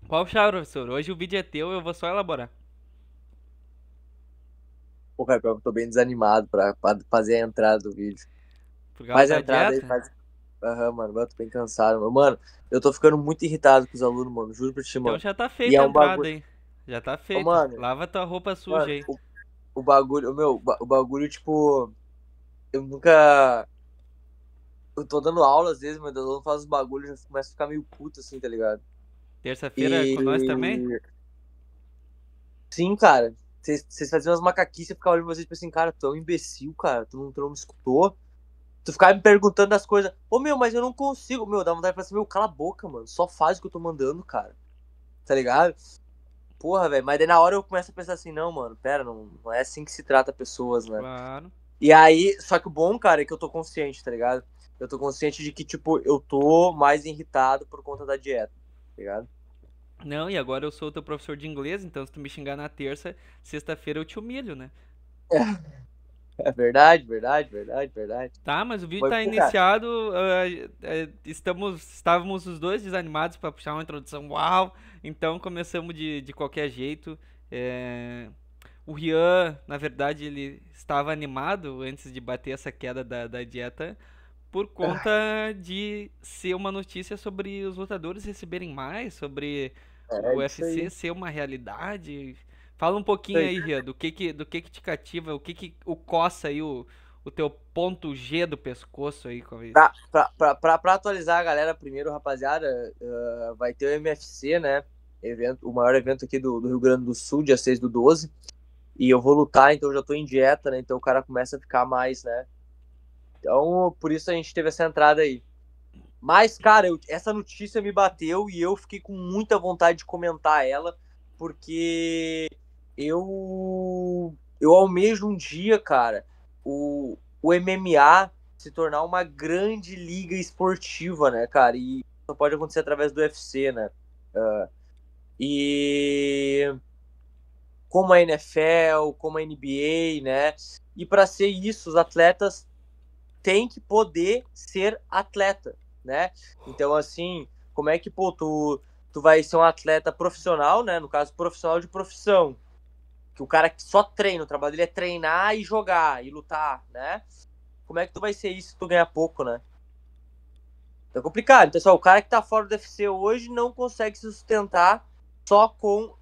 Qual chave, professor? Hoje o vídeo é teu, eu vou só elaborar. Pô, cara, pior que eu tô bem desanimado pra fazer a entrada do vídeo. Por causa Faz a da entrada aí, dieta? faz. Aham, mano, eu tô bem cansado, mano. Mano, eu tô ficando muito irritado com os alunos, mano. Juro pra ti, Então mano. já tá E é feita a um entrada, bagulho. hein? Já tá Ô, feito. mano, Lava tua roupa suja mano, aí. o bagulho, o bagulho, tipo, eu nunca. Eu tô dando aula às vezes, meu Deus, eu faz os bagulhos, eu já começo a ficar meio puto, assim, tá ligado? Terça-feira é E. com nós também? Sim, cara. Vocês faziam umas macaquices, eu ficava olhando pra vocês e pensei assim, cara, tu é um imbecil, cara. Tu não me escutou. Tu ficava me perguntando as coisas. Ô, meu, mas eu não consigo. Meu, dá vontade de falar assim, meu, cala a boca, mano. Só faz o que eu tô mandando, cara. Tá ligado? Porra, velho. Mas daí na hora eu começo a pensar assim, não, mano, pera, não é assim que se trata pessoas, né? Claro. E aí, só que o bom, cara, é que eu tô consciente, tá ligado? Eu tô consciente de que, tipo, eu tô mais irritado por conta da dieta, tá ligado? Não, e agora eu sou o teu professor de inglês, então se tu me xingar na terça, sexta-feira eu te humilho, né? É verdade, verdade, verdade, verdade. Tá, mas o vídeo Mas, tá pô, cara, iniciado. Estávamos os dois desanimados pra puxar uma introdução. Uau! Então começamos de qualquer jeito. É, O Rian, na verdade, ele estava animado antes de bater essa queda da dieta por conta de ser uma notícia sobre os lutadores receberem mais, sobre é o isso UFC aí. ser uma realidade. Fala um pouquinho Isso aí, Rian, do que te cativa, o coça aí, o teu ponto G do pescoço aí. Pra atualizar a galera primeiro, rapaziada, vai ter o MFC, né? O maior evento aqui do Rio Grande do Sul, dia 6/12. E eu vou lutar, então eu já tô em dieta, né? Então o cara começa a ficar mais, né? Então, por isso a gente teve essa entrada aí. Mas, cara, essa notícia me bateu e eu fiquei com muita vontade de comentar ela, porque eu almejo um dia, cara, o MMA se tornar uma grande liga esportiva, né, cara? E só pode acontecer através do UFC, né? E como a NFL, como a NBA, né? E para ser isso, os atletas têm que poder ser atleta, né? Então, assim, como é que, pô, tu vai ser um atleta profissional, né? No caso, profissional de profissão. Que o cara que só treina, o trabalho dele é treinar e jogar e lutar, né? Como é que tu vai ser isso se tu ganhar pouco, né? É complicado. Então, só, o cara que tá fora do UFC hoje não consegue se sustentar só com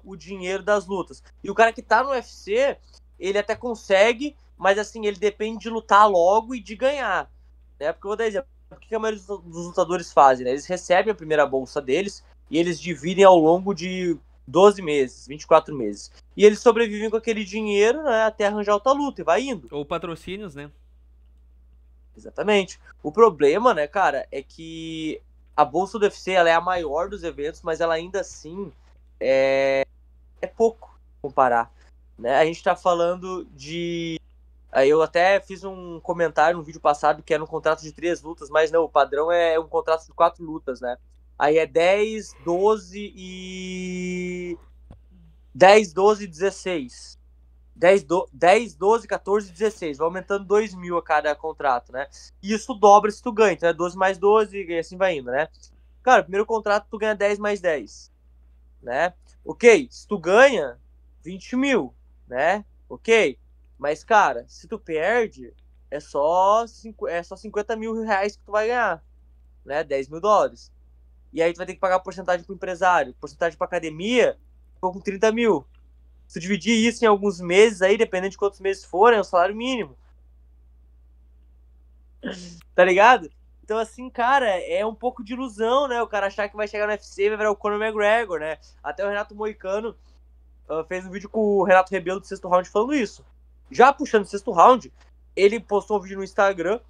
o dinheiro das lutas. E o cara que tá no UFC, ele até consegue, mas assim, ele depende de lutar logo e de ganhar. Né? Porque eu vou dar exemplo. O que a maioria dos lutadores fazem? Né? Eles recebem a primeira bolsa deles e eles dividem ao longo de 12 meses, 24 meses. E eles sobrevivem com aquele dinheiro, né, até arranjar outra luta e vai indo. Ou patrocínios, né? Exatamente. O problema, né, cara, é que a bolsa do UFC ela é a maior dos eventos, mas ela ainda assim é pouco comparar. Né? A gente tá falando de. Aí eu até fiz um comentário no vídeo passado que era um contrato de 3 lutas, mas não, o padrão é um contrato de 4 lutas, né? Aí é 10, 12 e. 10, 12 e 16. 10, 12, 14, 16. Vai aumentando 2 mil a cada contrato, né? E isso dobra se tu ganha. Então é 12 mais 12 e assim vai indo, né? Cara, primeiro contrato tu ganha 10 mais 10, né? Ok, se tu ganha 20 mil, né? Ok. Mas, cara, se tu perde, é só 50 mil reais que tu vai ganhar, né? 10 mil dólares. E aí tu vai ter que pagar porcentagem pro empresário, porcentagem pra academia, ficou com 30 mil. Se tu dividir isso em alguns meses aí, dependendo de quantos meses forem, é o salário mínimo, tá ligado? Então, assim, cara, é um pouco de ilusão, né? O cara achar que vai chegar no UFC e vai virar o Conor McGregor, né? Até o Renato Moicano fez um vídeo com o Renato Rebelo do Sexto Round falando isso. Já puxando o Sexto Round, ele postou um vídeo no Instagram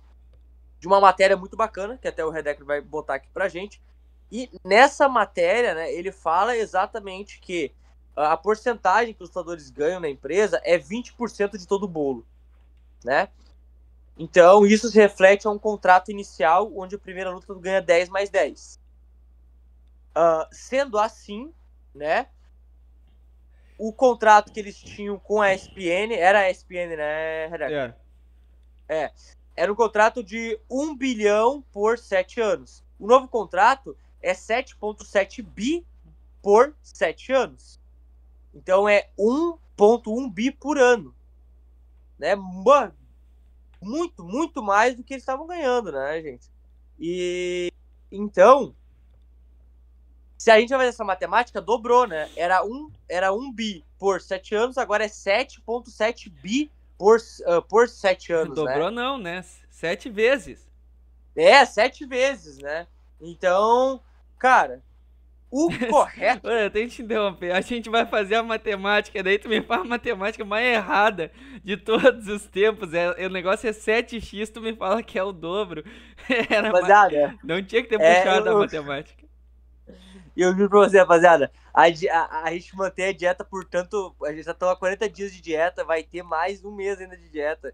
de uma matéria muito bacana, que até o Redecker vai botar aqui pra gente. E nessa matéria, né, ele fala exatamente que a porcentagem que os lutadores ganham na empresa é 20% de todo o bolo, né? Então, isso se reflete a um contrato inicial onde a primeira luta tu ganha 10 mais 10. Sendo assim, né, o contrato que eles tinham com a ESPN, era a ESPN, né, Redeco? É. É, era um contrato de 1 bilhão por 7 anos. O novo contrato é 7,7 bi, por 7 anos. Então é 1,1 bi por ano. Né? Muito, muito mais do que eles estavam ganhando, né, gente? E então, se a gente vai fazer essa matemática, dobrou, né? Era 1 bi por 7 anos, agora é 7,7 bi por 7 anos, Dobrou né? não, né? 7 vezes. 7 vezes, né? Então, cara, o correto... Olha, eu tenho que te interromper. A gente vai fazer a matemática, daí tu me faz a matemática mais errada de todos os tempos. O negócio é 7x, tu me fala que é o dobro. Rapaziada, Não tinha que ter puxado a eu matemática. juro pra você, rapaziada, a gente mantém a dieta por tanto... A gente já tá há 40 dias de dieta, vai ter mais um mês ainda de dieta.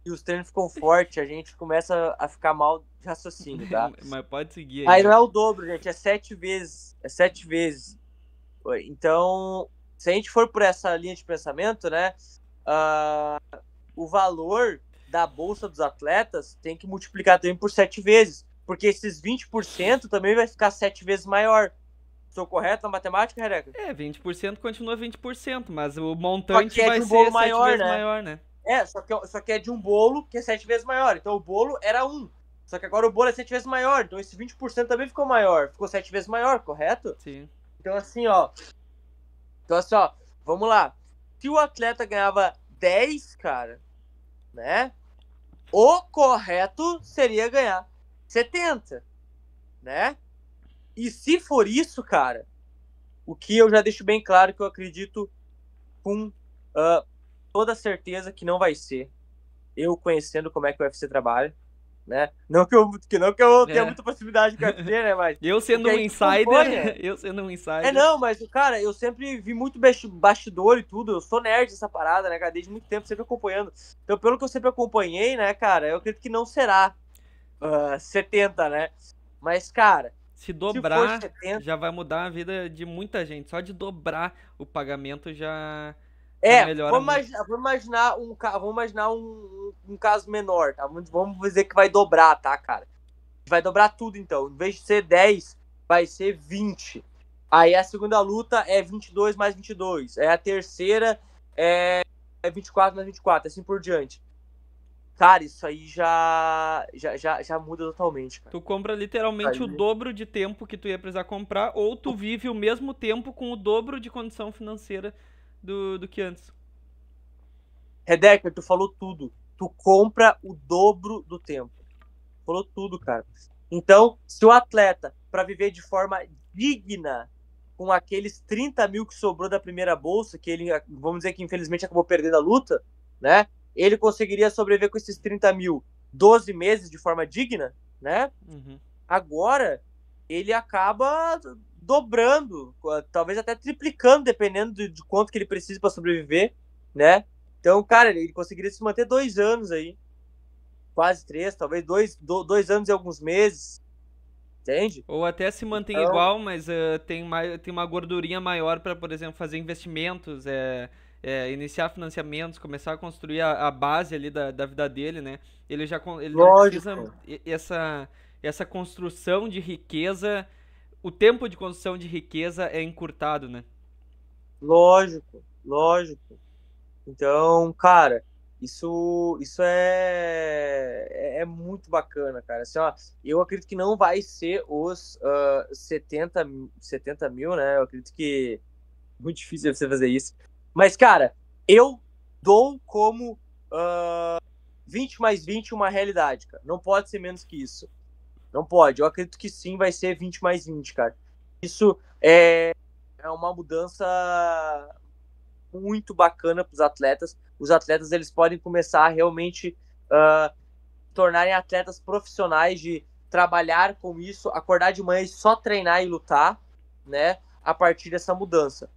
E os treinos ficam fortes, a gente começa a ficar mal de raciocínio, tá? Mas pode seguir Aí aí. não é o dobro, gente, é 7 vezes. É 7 vezes. Então, se a gente for por essa linha de pensamento, né? O valor da bolsa dos atletas tem que multiplicar também por 7 vezes. Porque esses 20% também vai ficar 7 vezes maior. Estou correto na matemática, Rebeca? 20% continua 20%, mas o Só montante que é vai de um ser bolo 7 maior, vezes né? maior, né? Só que é de um bolo que é 7 vezes maior. Então o bolo era 1. Só que agora o bolo é 7 vezes maior. Então esse 20% também ficou maior. Ficou 7 vezes maior, correto? Sim. Então assim, ó. Vamos lá. Se o atleta ganhava 10, cara, né? O correto seria ganhar 70, né? E se for isso, cara, o que eu já deixo bem claro que eu acredito com toda certeza que não vai ser. Eu conhecendo como é que o UFC trabalha, né? Não que eu tenha É. muita proximidade com o UFC, né? Mas Eu o que sendo a um gente acompanha. insider, eu sendo um É, insider. não, mas, cara, eu sempre vi muito bastidor e tudo. Eu sou nerd dessa parada, né, cara? Desde muito tempo, sempre acompanhando. Então, pelo que eu sempre acompanhei, né, cara, eu acredito que não será 70, né? Mas, cara, Se se for dobrar, 70. já vai mudar a vida de muita gente. Só de dobrar o pagamento já melhora muito. Vamos imaginar um caso menor, tá? Vamos dizer que vai dobrar, tá, cara? Vai dobrar tudo, então. Em vez de ser 10, vai ser 20. Aí a segunda luta é 22 mais 22. Aí a terceira é 24 mais 24, assim por diante. Cara, isso aí já muda totalmente, cara. Tu compra literalmente o Aí. dobro de tempo que tu ia precisar comprar, ou tu vive o mesmo tempo com o dobro de condição financeira do que antes. Redecker, tu falou tudo. Tu compra o dobro do tempo. Falou tudo, cara. Então, se o atleta, para viver de forma digna, com aqueles 30 mil que sobrou da primeira bolsa, que ele, vamos dizer que infelizmente acabou perdendo a luta, né? Ele conseguiria sobreviver com esses 30 mil 12 meses de forma digna, né? Uhum. Agora, ele acaba dobrando, talvez até triplicando, dependendo de quanto que ele precisa para sobreviver, né? Então, cara, ele conseguiria se manter 2 anos aí. Quase 3, talvez 2 anos e alguns meses. Entende? Ou até se mantém Então, igual, mas tem uma gordurinha maior para, por exemplo, fazer investimentos, iniciar financiamentos, começar a construir a base ali da vida dele, né? Ele não precisa lógico, essa construção de riqueza, o tempo de construção de riqueza é encurtado, né? lógico. Então, cara, isso é muito bacana, cara. Assim, ó, eu acredito que não vai ser os 70 mil, né? Eu acredito que é muito difícil você fazer isso. Mas, cara, eu dou como 20 mais 20 uma realidade, cara. Não pode ser menos que isso. Não pode. Eu acredito que sim, vai ser 20 mais 20, cara. Isso é uma mudança muito bacana para os atletas. Os atletas eles podem começar a realmente tornarem atletas profissionais, de trabalhar com isso, acordar de manhã e só treinar e lutar, né? A partir dessa mudança.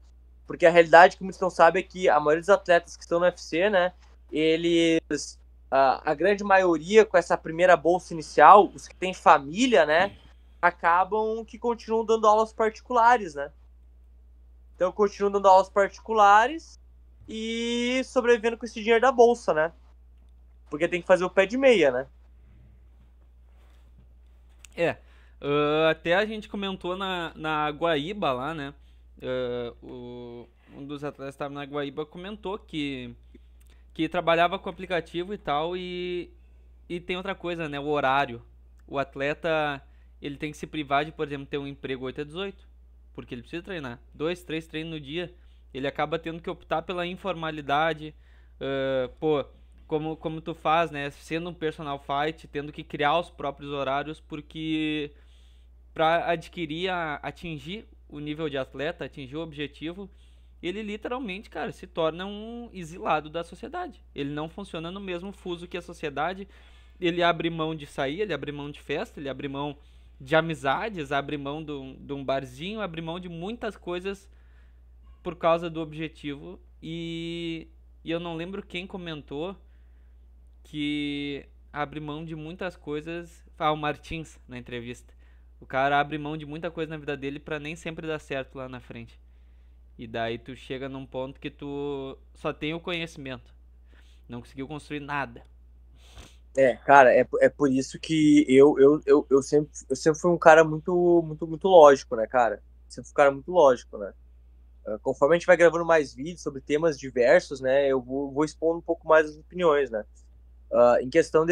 Porque a realidade que muitos não sabem é que a maioria dos atletas que estão no UFC, né? Eles, a grande maioria com essa primeira bolsa inicial, os que têm família, né? Acabam que continuam dando aulas particulares, né? Então continuam dando aulas particulares e sobrevivendo com esse dinheiro da bolsa, né? Porque tem que fazer o pé de meia, né? Até a gente comentou na Guaíba lá, né? Um dos atletas que estava na Guaíba comentou que trabalhava com aplicativo e tal, e tem outra coisa, né? O horário. O atleta, ele tem que se privar de, por exemplo, ter um emprego 8 a 18, porque ele precisa treinar. 2, 3 treinos no dia. Ele acaba tendo que optar pela informalidade. Pô, como tu faz, né? Sendo um personal fight, tendo que criar os próprios horários, porque para atingir o nível de atleta, atingir o objetivo, ele literalmente, cara, se torna um exilado da sociedade. Ele não funciona no mesmo fuso que a sociedade. Ele abre mão de sair, ele abre mão de festa, ele abre mão de amizades, abre mão de um barzinho, abre mão de muitas coisas por causa do objetivo. E eu não lembro quem comentou que abre mão de muitas coisas. Ah, o Martins, na entrevista. O cara abre mão de muita coisa na vida dele pra nem sempre dar certo lá na frente. E daí tu chega num ponto que tu só tem o conhecimento. Não conseguiu construir nada. Cara, é por isso que eu sempre fui um cara muito lógico, né, cara? Sempre fui um cara muito lógico, né? Conforme a gente vai gravando mais vídeos sobre temas diversos, né, eu vou expondo um pouco mais as opiniões, né? Em questão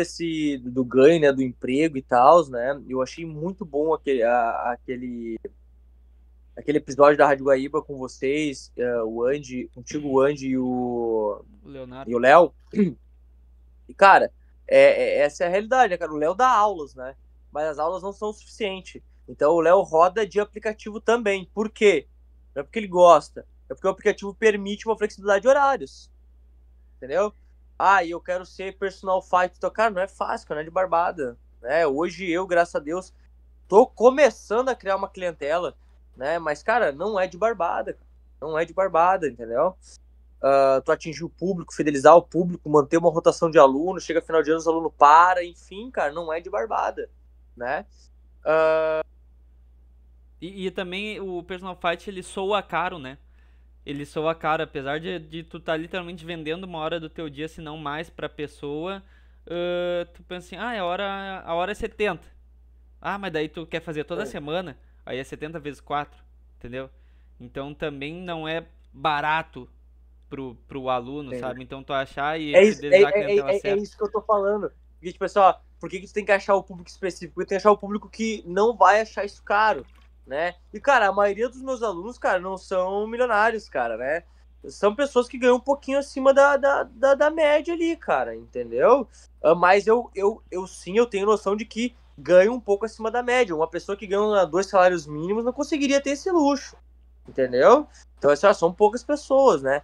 do ganho, né, do emprego e tal, né, eu achei muito bom aquele episódio da Rádio Guaíba com vocês, o Andy, contigo, o Andy O Leonardo. e o Léo. E, cara, essa é a realidade, né, cara? O Léo dá aulas, né? Mas as aulas não são o suficiente. Então o Léo roda de aplicativo também. Por quê? Não é porque ele gosta. É porque o aplicativo permite uma flexibilidade de horários. Entendeu? Ah, e eu quero ser personal fighter. Então, cara, não é fácil, cara, não é de barbada. Né? Hoje eu, graças a Deus, tô começando a criar uma clientela, né? Mas, cara, não é de barbada. Não é de barbada, entendeu? Tu atingir o público, fidelizar o público, manter uma rotação de alunos, chega final de ano, os alunos param, enfim, cara, não é de barbada, né? E também o personal fight ele soa caro, né? Ele soa caro, apesar de tu tá literalmente vendendo uma hora do teu dia, se não mais, pra pessoa. Tu pensa assim, a hora é 70. Ah, mas daí tu quer fazer toda semana, aí é 70 vezes 4, entendeu? Então também não é barato pro aluno, sabe? Então tu achar e fidelizar a clientela É certa. isso que eu tô falando. Porque, tipo assim, ó, por que tu tem que achar o público específico? Porque tem que achar o público que não vai achar isso caro, né? E, cara, a maioria dos meus alunos, cara, não são milionários, cara, né? São pessoas que ganham um pouquinho acima da média ali, cara, entendeu? Mas eu sim, eu tenho noção de que ganho um pouco acima da média. Uma pessoa que ganha 2 salários mínimos não conseguiria ter esse luxo, entendeu? Então, assim, ó, são poucas pessoas, né?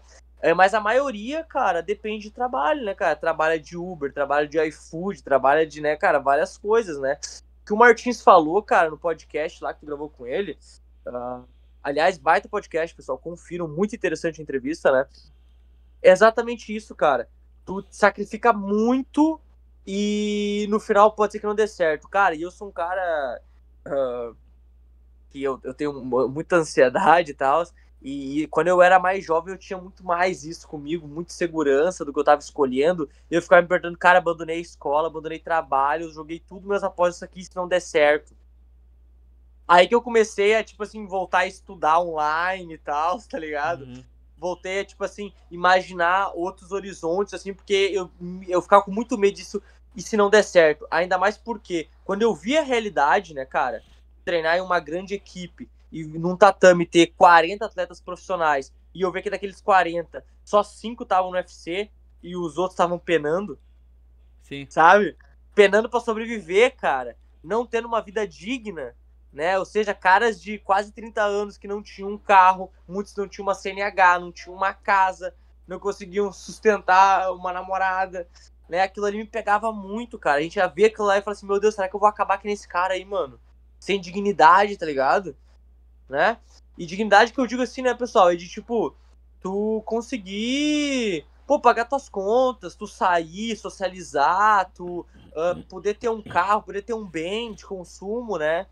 Mas a maioria, cara, depende de trabalho, né, cara? Trabalha de Uber, trabalha de iFood, trabalha de, né, cara, várias coisas, né? O que o Martins falou, cara, no podcast lá que tu gravou com ele. Uh, aliás, baita podcast, pessoal. Confiram, muito interessante a entrevista, né? É exatamente isso, cara. Tu sacrifica muito e no final pode ser que não dê certo. Cara, e eu sou um cara que eu tenho muita ansiedade e tal. E quando eu era mais jovem, eu tinha muito mais isso comigo, muita segurança do que eu tava escolhendo. E eu ficava me perguntando, cara, abandonei a escola, abandonei trabalho, joguei tudo meus após isso aqui se não der certo. Aí que eu comecei a, tipo assim, voltar a estudar online e tal, tá ligado? Uhum. Voltei a, tipo assim, imaginar outros horizontes, assim, porque eu ficava com muito medo disso e se não der certo. Ainda mais porque, quando eu vi a realidade, né, cara, treinar em uma grande equipe e num tatame ter 40 atletas profissionais e eu ver que daqueles 40, só 5 estavam no UFC e os outros estavam penando, Sim. sabe? Penando pra sobreviver, cara. Não tendo uma vida digna, né? Ou seja, caras de quase 30 anos que não tinham um carro, muitos não tinham uma CNH, não tinham uma casa, não conseguiam sustentar uma namorada, né? Aquilo ali me pegava muito, cara. A gente ia ver aquilo lá e falava assim, meu Deus, será que eu vou acabar que nesse cara aí, mano? Sem dignidade, tá ligado? Né? E dignidade que eu digo assim, né, pessoal? É de, tipo, tu conseguir, pô, pagar tuas contas, tu sair, socializar, tu poder ter um carro, poder ter um bem de consumo, né?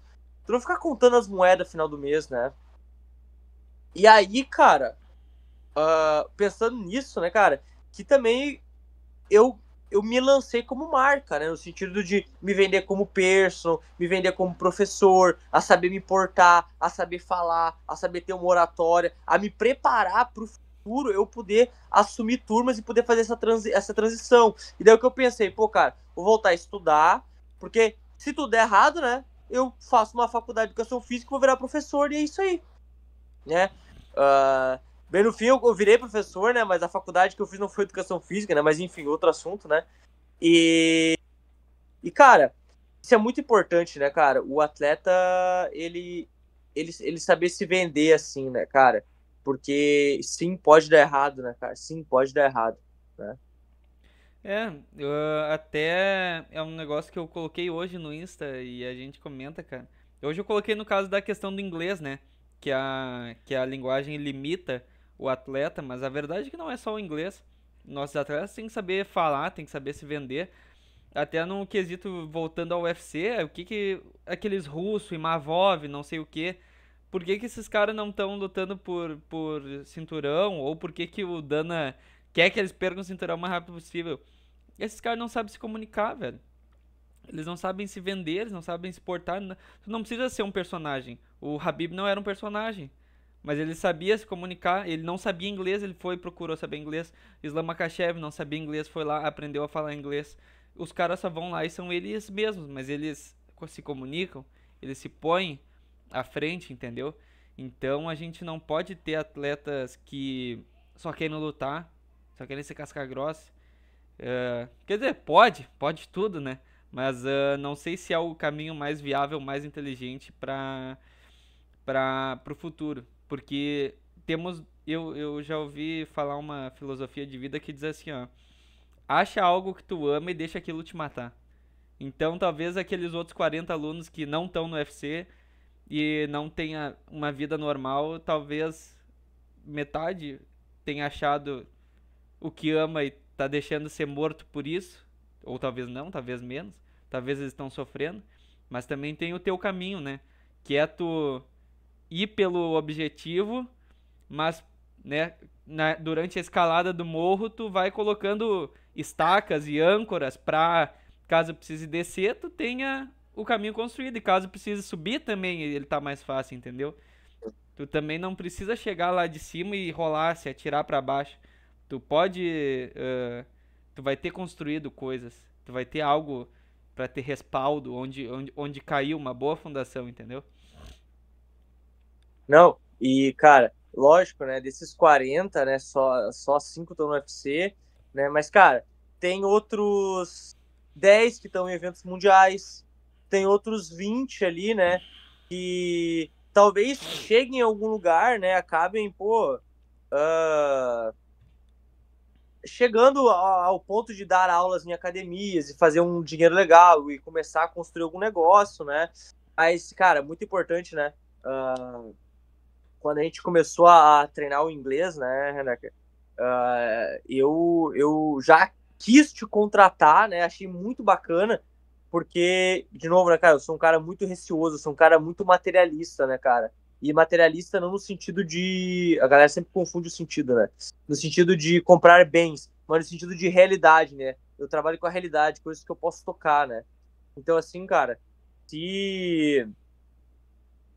Tu não ficar contando as moedas no final do mês, né? E aí, cara, pensando nisso, né, cara, que também eu eu me lancei como marca, né? No sentido de me vender como person, me vender como professor, a saber me portar, a saber falar, a saber ter uma oratória, a me preparar para o futuro eu poder assumir turmas e poder fazer essa transição. E daí o que eu pensei, pô, cara, vou voltar a estudar, porque se tudo der errado, né? Eu faço uma faculdade de educação física e vou virar professor, e é isso aí, né? Bem no fim eu virei professor, né? Mas a faculdade que eu fiz não foi educação física, né? Mas enfim, outro assunto, né? E cara, isso é muito importante, né, cara? O atleta, ele saber se vender assim, né, cara? Porque sim, pode dar errado, né, cara? Sim, pode dar errado, né? Até é um negócio que eu coloquei hoje no Insta e a gente comenta, cara. Hoje eu coloquei no caso da questão do inglês, né? Que a linguagem limita o atleta, mas a verdade é que não é só o inglês. Nossos atletas têm que saber falar, têm que saber se vender. Até no quesito, voltando ao UFC, o que que aqueles russos, Imavov, não sei o que, por que que esses caras não estão lutando por cinturão? Ou por que que o Dana quer que eles percam o cinturão o mais rápido possível? Esses caras não sabem se comunicar, velho. Eles não sabem se vender, eles não sabem se portar. Tu não precisa ser um personagem. O Habib não era um personagem. Mas ele sabia se comunicar, ele não sabia inglês, ele foi e procurou saber inglês. Islam Makhachev não sabia inglês, foi lá, aprendeu a falar inglês. Os caras só vão lá e são eles mesmos, mas eles se comunicam, eles se põem à frente, entendeu? Então a gente não pode ter atletas que só querem lutar, só querem ser casca grossa. Quer dizer, pode tudo, né? Mas não sei se é o caminho mais viável, mais inteligente para o futuro. Porque eu já ouvi falar uma filosofia de vida que diz assim, ó, acha algo que tu ama e deixa aquilo te matar. Então talvez aqueles outros 40 alunos que não estão no UFC e não tenha uma vida normal, talvez metade tenha achado o que ama e tá deixando ser morto por isso, ou talvez não, talvez menos, talvez eles estão sofrendo, mas também tem o teu caminho, né? Que é tu ir pelo objetivo, mas, né, durante a escalada do morro, tu vai colocando estacas e âncoras pra, caso precise descer, tu tenha o caminho construído. E caso precise subir também, ele tá mais fácil, entendeu? Tu também não precisa chegar lá de cima e rolar, se atirar pra baixo. Tu pode. Tu vai ter construído coisas. Tu vai ter algo pra ter respaldo onde caiu uma boa fundação, entendeu? Não, e, cara, lógico, né? Desses 40, né? Só 5 estão no UFC, né? Mas, cara, tem outros 10 que estão em eventos mundiais, tem outros 20 ali, né? Que talvez cheguem em algum lugar, né? Acabem, pô, chegando ao ponto de dar aulas em academias e fazer um dinheiro legal e começar a construir algum negócio, né? Mas, cara, muito importante, né? Quando a gente começou a treinar o inglês, né, Renato? Eu já quis te contratar, né? Achei muito bacana, porque, de novo, né, cara, eu sou um cara muito receoso, eu sou um cara muito materialista, né, cara? E materialista não no sentido de. A galera sempre confunde o sentido, né? No sentido de comprar bens, mas no sentido de realidade, né? Eu trabalho com a realidade, coisas que eu posso tocar, né? Então, assim, cara, se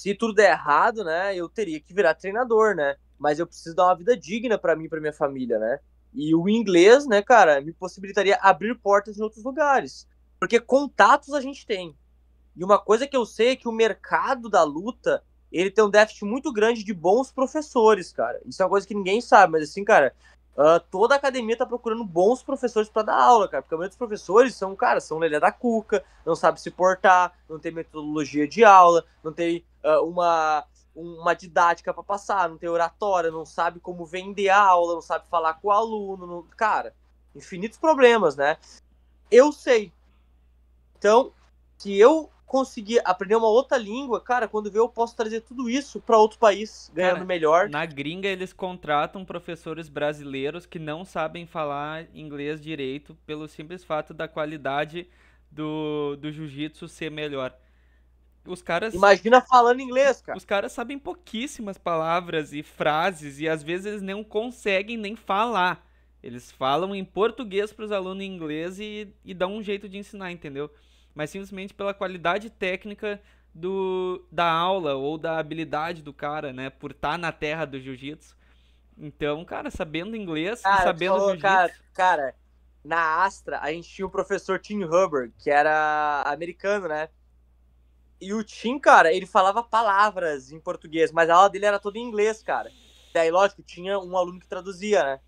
se tudo der errado, né, eu teria que virar treinador, né? Mas eu preciso dar uma vida digna para mim e para minha família, né? E o inglês, né, cara, me possibilitaria abrir portas em outros lugares. Porque contatos a gente tem. E uma coisa que eu sei é que o mercado da luta, ele tem um déficit muito grande de bons professores, cara. Isso é uma coisa que ninguém sabe, mas assim, cara, toda a academia tá procurando bons professores para dar aula, cara. Porque a maioria dos professores são, cara, são lelé da cuca, não sabe se portar, não tem metodologia de aula, não tem uma didática para passar, não tem oratória, não sabe como vender a aula, não sabe falar com o aluno, cara, infinitos problemas, né? Eu sei. Então, se eu conseguir aprender uma outra língua, cara, quando ver eu posso trazer tudo isso para outro país, ganhando Cara, melhor. na gringa eles contratam professores brasileiros que não sabem falar inglês direito pelo simples fato da qualidade do jiu-jitsu ser melhor. Os caras, Imagina falando inglês, cara. os caras sabem pouquíssimas palavras e frases e às vezes eles não conseguem nem falar. Eles falam em português para os alunos em inglês e dão um jeito de ensinar, entendeu? Mas simplesmente pela qualidade técnica da aula ou da habilidade do cara, né? Por estar na terra do jiu-jitsu. Então, cara, sabendo inglês e Cara, tu sabendo falou, cara, jiu-jitsu. cara, na Astra a gente tinha o professor Tim Hubbard, que era americano, né? E o Tim, cara, ele falava palavras em português, mas a aula dele era toda em inglês, cara. Daí, lógico, tinha um aluno que traduzia, né?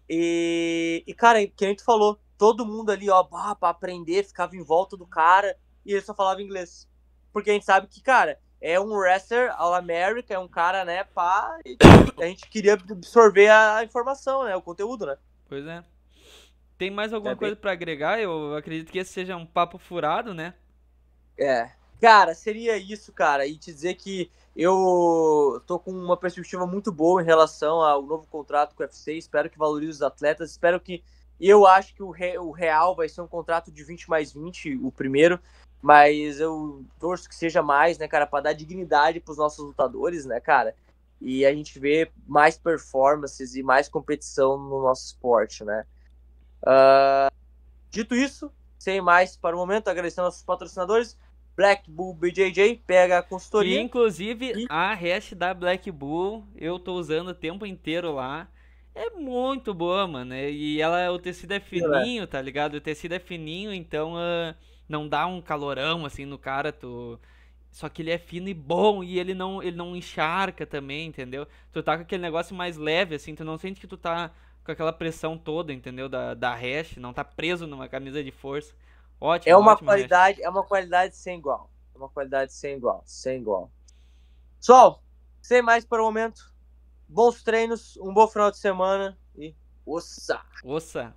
E cara, que nem tu falou, todo mundo ali, ó, pra aprender, ficava em volta do cara e ele só falava inglês. Porque a gente sabe que, cara, é um wrestler All-America, é um cara, né, pá, e a gente queria absorver a informação, né, o conteúdo, né? Pois é. Tem mais alguma É bem. coisa para agregar? Eu acredito que esse seja um papo furado, né? É. Cara, seria isso, cara. E te dizer que eu tô com uma perspectiva muito boa em relação ao novo contrato com o UFC. Espero que valorize os atletas. Espero que. Eu acho que o real vai ser um contrato de 20 mais 20, o primeiro. Mas eu torço que seja mais, né, cara, para dar dignidade pros nossos lutadores, né, cara? E a gente vê mais performances e mais competição no nosso esporte, né? Dito isso, sem mais para o momento, agradecendo aos patrocinadores. Black Bull BJJ, pega a Que consultoria. inclusive E, a hash da Black Bull eu tô usando o tempo inteiro lá. É muito boa, mano. E ela, o tecido é né? fininho, tá ligado? O tecido é fininho, então não dá um calorão assim no cara. Só que ele é fino e bom e ele não encharca também, entendeu? Tu tá com aquele negócio mais leve, assim, tu não sente que tu tá com aquela pressão toda, entendeu? Da hash, não tá preso numa camisa de força. Ótima, ótima hash. É uma qualidade sem igual. É uma qualidade sem igual, sem igual. Pessoal, sem mais para o momento. Bons treinos, um bom final de semana e ossa! Ossa!